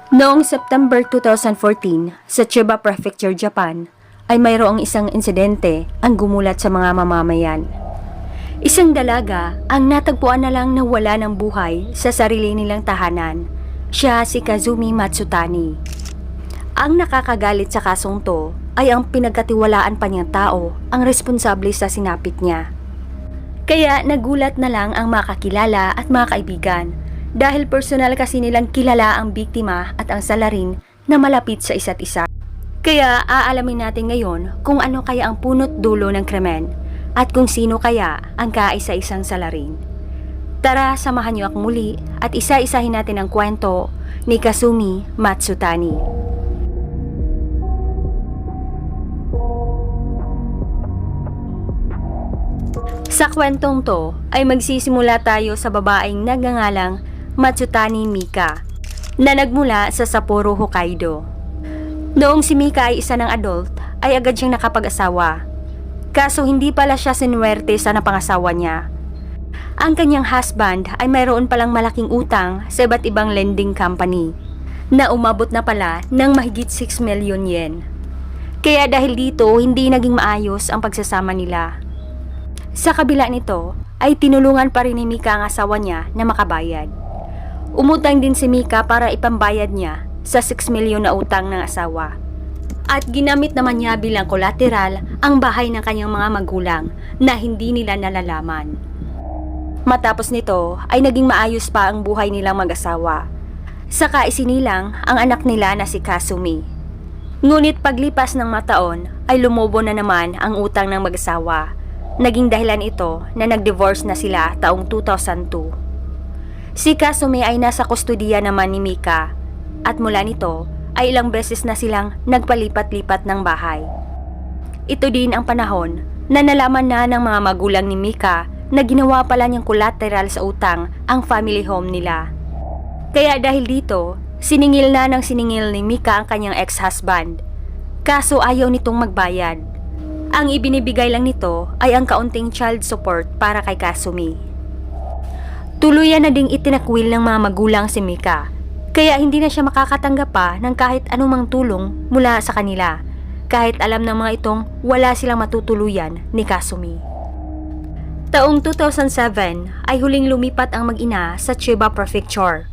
Noong September 2014, sa Chiba Prefecture, Japan, ay mayroong isang insidente ang gumulat sa mga mamamayan. Isang dalaga ang natagpuan na lang na wala ng buhay sa sarili nilang tahanan. Siya si Kazumi Matsutani. Ang nakakagalit sa kasong to ay ang pinagkatiwalaan pa niyang tao ang responsable sa sinapit niya. Kaya nagulat na lang ang mga kakilala at mga kaibigan dahil personal kasi nilang kilala ang biktima at ang salarin na malapit sa isa't isa. Kaya aalamin natin ngayon kung ano kaya ang punot dulo ng krimen at kung sino kaya ang kaisa-isang salarin. Tara, samahan niyo ako muli at isa-isahin natin ang kwento ni Kazumi Matsutani. Sa kwentong to ay magsisimula tayo sa babaeng nagngangalang Matsutani Mika na nagmula sa Sapporo, Hokkaido. Noong si Mika ay isa ng adult ay agad siyang nakapag-asawa. Kaso hindi pala siya sinuwerte sa napangasawa niya. Ang kanyang husband ay mayroon palang malaking utang sa iba't ibang lending company na umabot na pala ng mahigit 6 million yen. Kaya dahil dito hindi naging maayos ang pagsasama nila. Sa kabila nito ay tinulungan pa rin ni Mika ang asawa niya na makabayad. Umutang din si Mika para ipambayad niya sa 6 milyon na utang ng asawa. At ginamit naman niya bilang collateral ang bahay ng kanyang mga magulang na hindi nila nalalaman. Matapos nito ay naging maayos pa ang buhay nilang mag-asawa. Saka isinilang ang anak nila na si Kazumi. Ngunit paglipas ng mga taon ay lumobo na naman ang utang ng mag-asawa. Naging dahilan ito na nag-divorce na sila taong 2002. Si Kazumi ay nasa kustudiya naman ni Mika at mula nito ay ilang beses na silang nagpalipat-lipat ng bahay. Ito din ang panahon na nalaman na ng mga magulang ni Mika na ginawa pala niyang collateral sa utang ang family home nila. Kaya dahil dito, siningil na ng siningil ni Mika ang kanyang ex-husband. Kaso ayaw nitong magbayad. Ang ibinibigay lang nito ay ang kaunting child support para kay Kazumi. Tuluyan na ding itinakwil ng mga magulang si Mika, kaya hindi na siya makakatanggap pa ng kahit anumang tulong mula sa kanila, kahit alam ng mga itong wala silang matutuluyan ni Kazumi. Taong 2007 ay huling lumipat ang mag-ina sa Chiba Prefecture.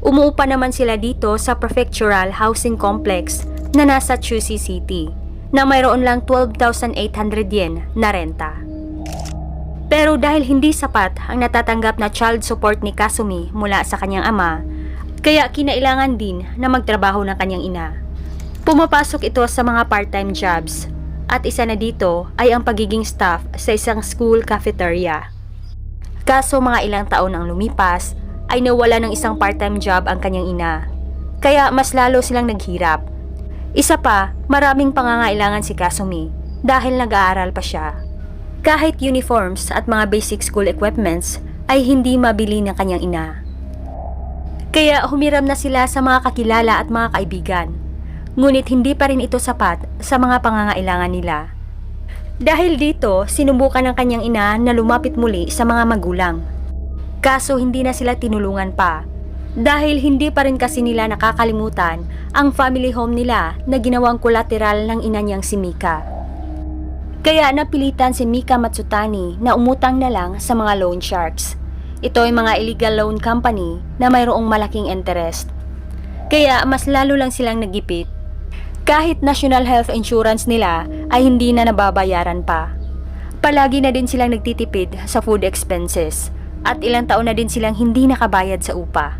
Umuupa naman sila dito sa Prefectural Housing Complex na nasa Chushi City, na mayroon lang 12,800 yen na renta. Pero dahil hindi sapat ang natatanggap na child support ni Kazumi mula sa kanyang ama, kaya kinailangan din na magtrabaho ng kanyang ina. Pumapasok ito sa mga part-time jobs at isa na dito ay ang pagiging staff sa isang school cafeteria. Kaso mga ilang taon ang lumipas ay nawala ng isang part-time job ang kanyang ina, kaya mas lalo silang naghirap. Isa pa, maraming pangangailangan si Kazumi dahil nag-aaral pa siya. Kahit uniforms at mga basic school equipments ay hindi mabili ng kanyang ina. Kaya humiram na sila sa mga kakilala at mga kaibigan. Ngunit hindi pa rin ito sapat sa mga pangangailangan nila. Dahil dito, sinubukan ng kanyang ina na lumapit muli sa mga magulang. Kaso hindi na sila tinulungan pa. Dahil hindi pa rin kasi nila nakakalimutan ang family home nila na ginawang collateral ng ina niyang si Mika. Kaya napilitan si Mika Matsutani na umutang na lang sa mga loan sharks. Ito ay mga illegal loan company na mayroong malaking interest. Kaya mas lalo lang silang nagipit. Kahit national health insurance nila ay hindi na nababayaran pa. Palagi na din silang nagtitipid sa food expenses at ilang taon na din silang hindi nakabayad sa upa.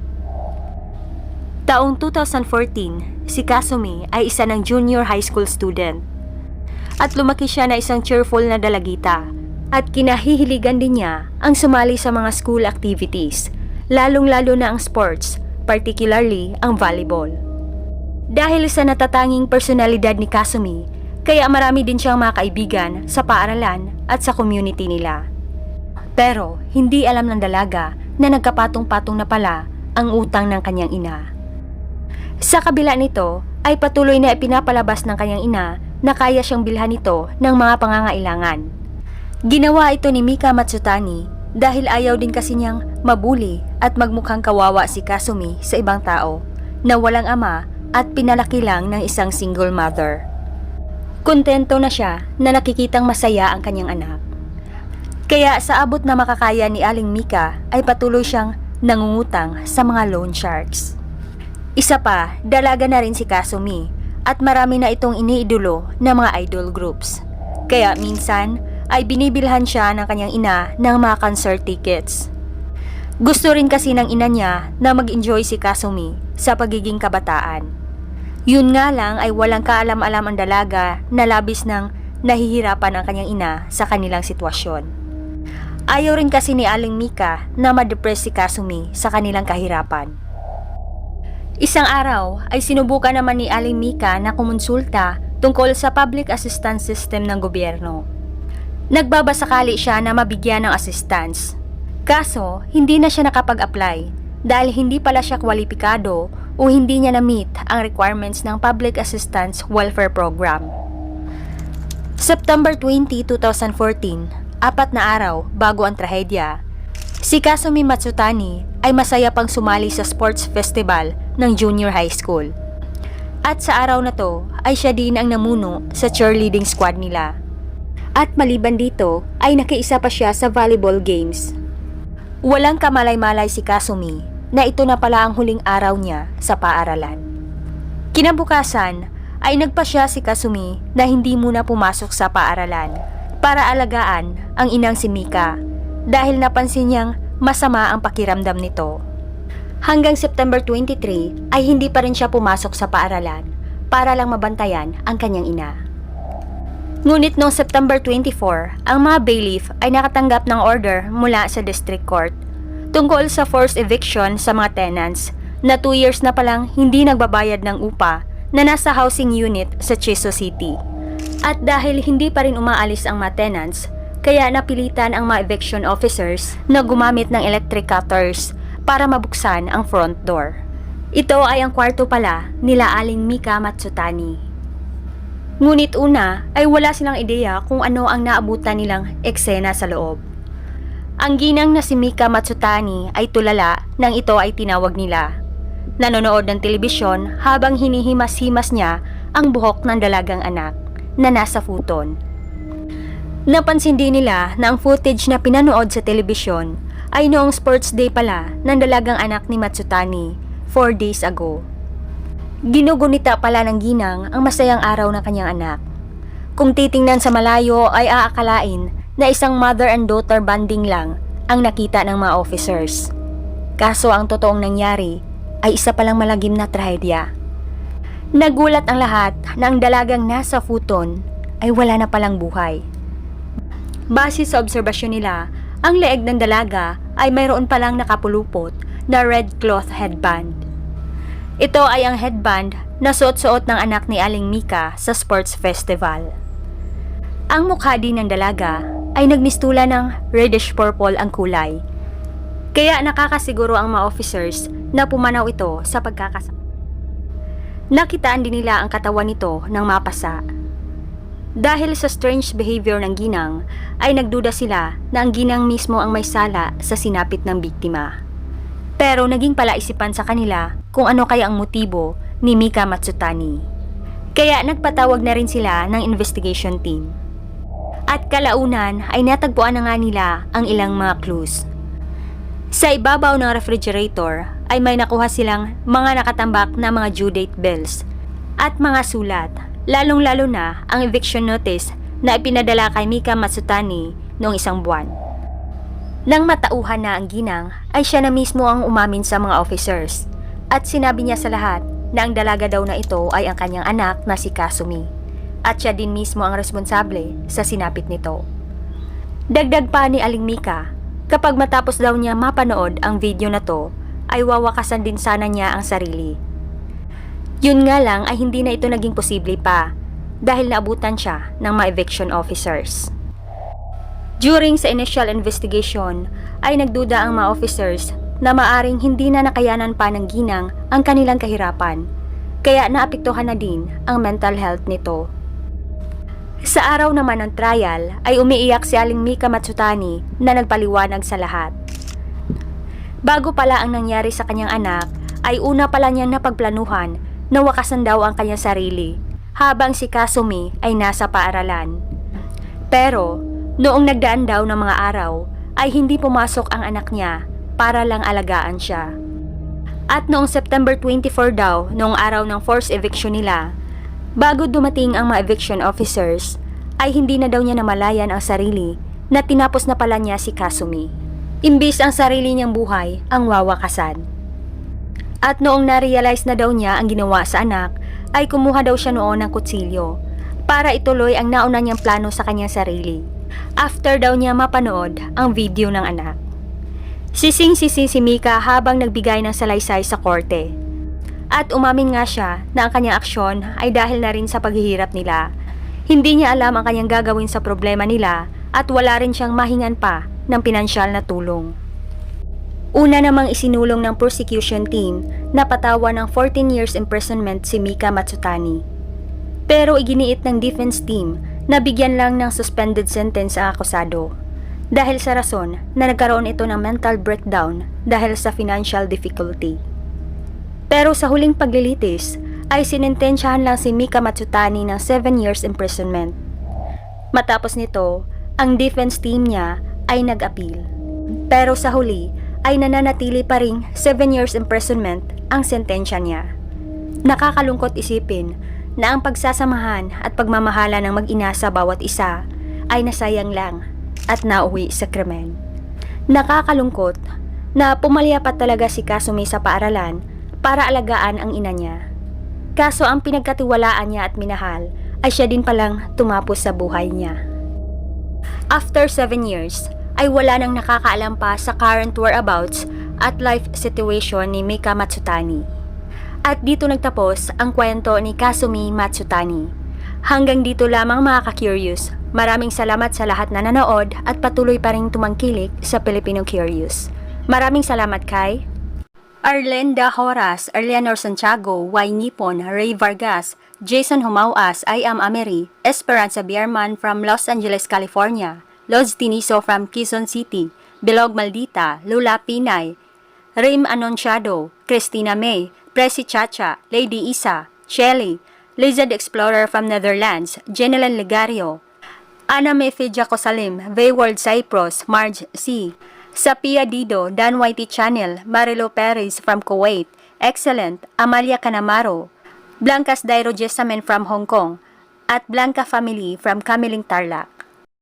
Taong 2014, si Kazumi ay isa ng junior high school student. At lumaki siya na isang cheerful na dalagita. At kinahihiligan din niya ang sumali sa mga school activities, lalong-lalo na ang sports, particularly ang volleyball. Dahil sa natatanging personalidad ni Kazumi, kaya marami din siyang mga kaibigan sa paaralan at sa community nila. Pero hindi alam ng dalaga na nagkapatong-patong na pala ang utang ng kanyang ina. Sa kabila nito ay patuloy na ipinapalabas ng kanyang ina na kaya siyang bilhan ito ng mga pangangailangan. Ginawa ito ni Mika Matsutani dahil ayaw din kasi niyang mabuli at magmukhang kawawa si Kazumi sa ibang tao na walang ama at pinalaki lang ng isang single mother. Kontento na siya na nakikitang masaya ang kanyang anak. Kaya sa abot na makakaya ni Aling Mika ay patuloy siyang nangungutang sa mga loan sharks. Isa pa, dalaga na rin si Kasumi at marami na itong iniidolo ng mga idol groups. Kaya minsan ay binibilhan siya ng kanyang ina ng mga concert tickets. Gusto rin kasi ng ina niya na mag-enjoy si Kasumi sa pagiging kabataan. Yun nga lang ay walang kaalam-alam ang dalaga na labis ng nahihirapan ang kanyang ina sa kanilang sitwasyon. Ayaw rin kasi ni Aling Mika na ma-depress si Kasumi sa kanilang kahirapan. Isang araw ay sinubukan naman ni Aling Mika na kumonsulta tungkol sa public assistance system ng gobyerno. Nagbabasakali siya na mabigyan ng assistance. Kaso, hindi na siya nakapag-apply dahil hindi pala siya kwalipikado o hindi niya na-meet ang requirements ng Public Assistance Welfare Program. September 20, 2014, 4 na araw bago ang trahedya, si Kasumi Matsutani ay masaya pang sumali sa sports festival ng junior high school. At sa araw na to ay siya din ang namuno sa cheerleading squad nila. At maliban dito ay nakiisa pa siya sa volleyball games. Walang kamalay-malay si Kasumi na ito na pala ang huling araw niya sa paaralan. Kinabukasan ay nagpasya si Kasumi na hindi muna pumasok sa paaralan para alagaan ang inang si Mika dahil napansin niyang masama ang pakiramdam nito. Hanggang September 23 ay hindi pa rin siya pumasok sa paaralan para lang mabantayan ang kanyang ina. Ngunit noong September 24, ang mga bailiff ay nakatanggap ng order mula sa district court tungkol sa forced eviction sa mga tenants na 2 years na palang hindi nagbabayad ng upa na nasa housing unit sa Quezon City. At dahil hindi pa rin umaalis ang mga tenants, kaya napilitan ang mga eviction officers na gumamit ng electric cutters para mabuksan ang front door. Ito ay ang kwarto pala nila Aling Mika Matsutani. Ngunit una ay wala silang ideya kung ano ang naabutan nilang eksena sa loob. Ang ginang na si Mika Matsutani ay tulala nang ito ay tinawag nila. Nanonood ng telebisyon habang hinihimas-himas niya ang buhok ng dalagang anak na nasa futon. Napansin din nila na ang footage na pinanood sa telebisyon ay noong sports day pala ng dalagang anak ni Matsutani 4 days ago. Ginugunita pala ng ginang ang masayang araw ng kanyang anak. Kung titingnan sa malayo ay aakalain na isang mother and daughter bonding lang ang nakita ng mga officers. Kaso ang totoong nangyari ay isa palang malagim na trahedya. Nagulat ang lahat na ang dalagang nasa futon ay wala na palang buhay. Base sa obserbasyon nila, ang leeg ng dalaga ay mayroon palang nakapulupot na red cloth headband. Ito ay ang headband na suot-suot ng anak ni Aling Mika sa sports festival. Ang mukha din ng dalaga ay nagmistula ng reddish-purple ang kulay. Kaya nakakasiguro ang mga officers na pumanaw ito sa pagkakasakit. Nakitaan din nila ang katawan nito ng mapasa. Dahil sa strange behavior ng ginang, ay nagduda sila na ang ginang mismo ang may sala sa sinapit ng biktima. Pero naging palaisipan sa kanila kung ano kaya ang motibo ni Mika Matsutani. Kaya nagpatawag na rin sila ng investigation team. At kalaunan ay natagpuan na nga nila ang ilang mga clues. Sa ibabaw ng refrigerator ay may nakuha silang mga nakatambak na mga due date bills at mga sulat, lalong-lalo na ang eviction notice na ipinadala kay Mika Matsutani noong 1 buwan. Nang matauhan na ang ginang, ay siya na mismo ang umamin sa mga officers at sinabi niya sa lahat na ang dalaga daw na ito ay ang kanyang anak na si Kasumi at siya din mismo ang responsable sa sinapit nito. Dagdag pa ni Aling Mika, kapag matapos daw niya mapanood ang video na to, ay wawakasan din sana niya ang sarili. Yun nga lang ay hindi na ito naging posible pa dahil naabutan siya ng mga eviction officers. During sa initial investigation ay nagduda ang mga officers na maaring hindi na nakayanan pa ng ginang ang kanilang kahirapan, kaya naapektuhan na din ang mental health nito. Sa araw naman ng trial ay umiiyak si Aling Mika Matsutani na nagpaliwanag sa lahat. Bago pala ang nangyari sa kanyang anak ay una pala niyang napagplanuhan na wakasan daw ang kanyang sarili habang si Kasumi ay nasa paaralan. Pero noong nagdaan daw ng mga araw ay hindi pumasok ang anak niya para lang alagaan siya. At noong September 24 daw, noong araw ng forced eviction nila, bago dumating ang mga eviction officers, ay hindi na daw niya namalayan ang sarili na tinapos na pala niya si Kasumi. Imbis ang sarili niyang buhay ang wawakasan. At noong na-realize na daw niya ang ginawa sa anak, ay kumuha daw siya noon ng kutsilyo para ituloy ang nauna niyang plano sa kanyang sarili. After daw niya mapanood ang video ng anak. Sising-sisi si Mika habang nagbigay ng salaysay sa korte. At umamin nga siya na ang kanyang aksyon ay dahil na rin sa paghihirap nila. Hindi niya alam ang kanyang gagawin sa problema nila at wala rin siyang mahingan pa ng pinansyal na tulong. Una namang isinulong ng prosecution team na patawan ng 14 years imprisonment si Mika Matsutani. Pero iginiit ng defense team na bigyan lang ng suspended sentence ang akusado dahil sa rason na nagkaroon ito ng mental breakdown dahil sa financial difficulty. Pero sa huling paglilitis ay sinintensyahan lang si Mika Matsutani ng 7 years imprisonment. Matapos nito, ang defense team niya ay nag-appeal. Pero sa huli ay nananatili pa ring 7 years imprisonment ang sentensya niya. Nakakalungkot isipin na ang pagsasamahan at pagmamahala ng mag-ina sa bawat isa ay nasayang lang at nauwi sa krimen. Nakakalungkot na pumalya pa talaga si Kasumi sa paaralan para alagaan ang ina niya. Kaso ang pinagkatiwalaan niya at minahal ay siya din palang tumapos sa buhay niya. After 7 years, ay wala nang nakakaalam pa sa current whereabouts at life situation ni Mika Matsutani. At dito nagtapos ang kwento ni Kasumi Matsutani. Hanggang dito lamang mga ka-curious. Maraming salamat sa lahat na nanood at patuloy pa rin tumangkilik sa Filipino Curious. Maraming salamat kay Arlenda Horas, Arleanor Santiago, Y. Nipon, Ray Vargas, Jason Humauas, I am Amery, Esperanza Bierman from Los Angeles, California, Lods Tiniso from Quezon City, Bilog Maldita, Lula Pinay, Rim Anonciado, Christina May, Presi Chacha, Lady Isa, Shelly, Lizard Explorer from Netherlands, Jenelan Legario, Ana Mefe Jacosalim, Wayward Cyprus, Marge C, Sapia Dido, Dan Whitey Channel, Marilo Perez from Kuwait, Excellent, Amalia Canamaro, Blancas Dairo Jessamine from Hong Kong, at Blanca Family from Kamiling Tarlac.